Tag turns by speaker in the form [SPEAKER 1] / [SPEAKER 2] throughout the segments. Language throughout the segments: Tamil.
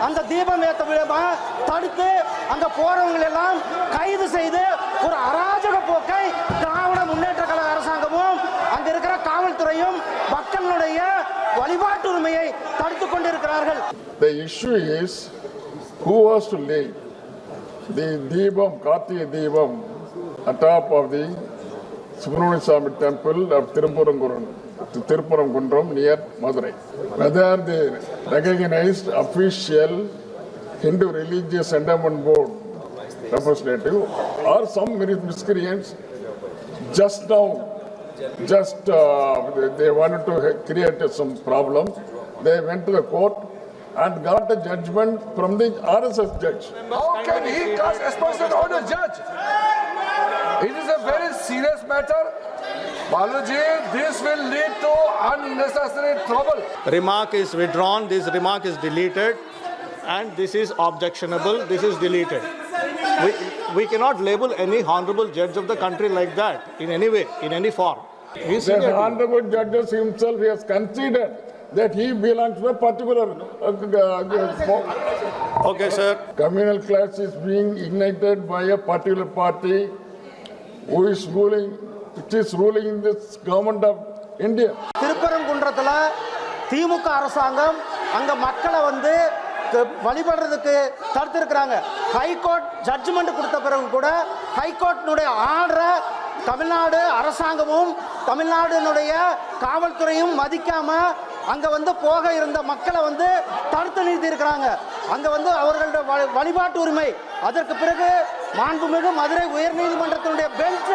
[SPEAKER 1] அந்த தீபம் ஏற்ற விழாவை தடுத்து அங்க போறவங்களை எல்லாம் கைது செய்து ஒரு அராஜக போக்கை திராவிட முன்னேற்ற கழக அரசாங்கமும் அங்க இருக்கிற காவல்துறையும் மக்களுடைய வழிபாட்டு உரிமையை தடுத்துக் கொண்டிருக்கிறார்கள்.
[SPEAKER 2] The issue is who was to lay the Deepam, Kartiga Deepam on top of the Subramania Swami temple of Tirupurangundram near Madurai. Whether the recognized official Hindu Religious Endowment Board representative or some miscreants just now, they wanted to create some problem. They went to the court and got a judgment from the RSS judge.
[SPEAKER 3] How can he cast aspersion on the judge? It is a very serious matter. Baluji, this will lead to unnecessary trouble.
[SPEAKER 4] Remark is withdrawn, this remark is deleted, and this is objectionable, this is deleted. We cannot label any honorable judge of the country like that in any way, in any form.
[SPEAKER 2] The honorable judge himself has considered that he belongs to a particular
[SPEAKER 4] Okay, sir.
[SPEAKER 2] communal class is being ignited by a particular party who is ruling, which is ruling in this government of India.
[SPEAKER 1] திருப்பரங்குன்றத்துல திமுக அரசாங்கம் அங்க மக்களை வந்து வழிபடுறதுக்கு தடுத்திருக்கிறாங்க. ஹைகோர்ட் ஜட்ஜ்மெண்ட் கொடுத்த பிறகு கூட ஹைகோர்ட்டினுடைய ஆர்டரை தமிழ்நாடு அரசாங்கமும் தமிழ்நாடுனுடைய காவல்துறையும் மதிக்காம அங்க வந்து போக இருந்த மக்களை வந்து தடுத்து நிறுத்தி இருக்கிறாங்க. அங்க வந்து அவர்களுடைய வழிபாட்டு உரிமை அதற்கு பிறகு மாண்புமிகு மதுரை உயர்நீதிமன்றத்தினுடைய பெஞ்ச்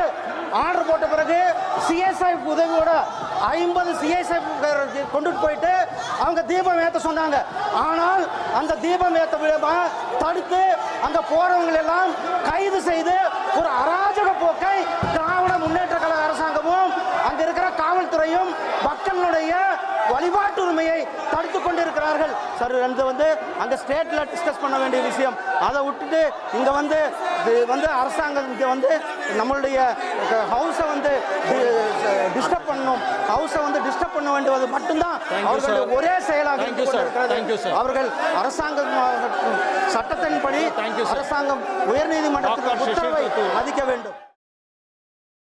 [SPEAKER 1] ஆர்டர் போட்ட பிறகு சிஎஸ்ஐ உதவியோட 50 சிஎஸ்ஐ கொண்டுட்டு போயிட்டு அவங்க தீபம் ஏற்ற சொன்னாங்க. ஆனால் அந்த தீபம் ஏற்ற விழாவை தடுத்து அங்க போறவங்களை எல்லாம் கைது செய்து ஒரு அராஜக போக்கை திராவிட முன்னேற்ற கழக அரசாங்கமும் அங்க இருக்கிற காவல்துறையும் மக்களுடைய வழிபாட்டு உரிமையை தடுத்துக் கொண்டிருக்கிறார்கள். சார் வந்து அங்க ஸ்டேட்ல டிஸ்கஸ் பண்ண வேண்டிய விஷயம், அதை விட்டுட்டு இங்க வந்து அரசாங்கம் இங்க வந்து நம்மளுடைய ஹவுஸை வந்து டிஸ்டர்ப் பண்ணணும், ஹவுஸை வந்து டிஸ்டர்ப் பண்ண வேண்டியது மட்டும்தான் அவர்களுடைய ஒரே செயலாக இருக்கிறது. அவர்கள் அரசாங்கம் சட்டத்தின்படி அரசாங்கம் உயர்நீதிமன்றத்தின் உத்தரவை மதிக்க வேண்டும்.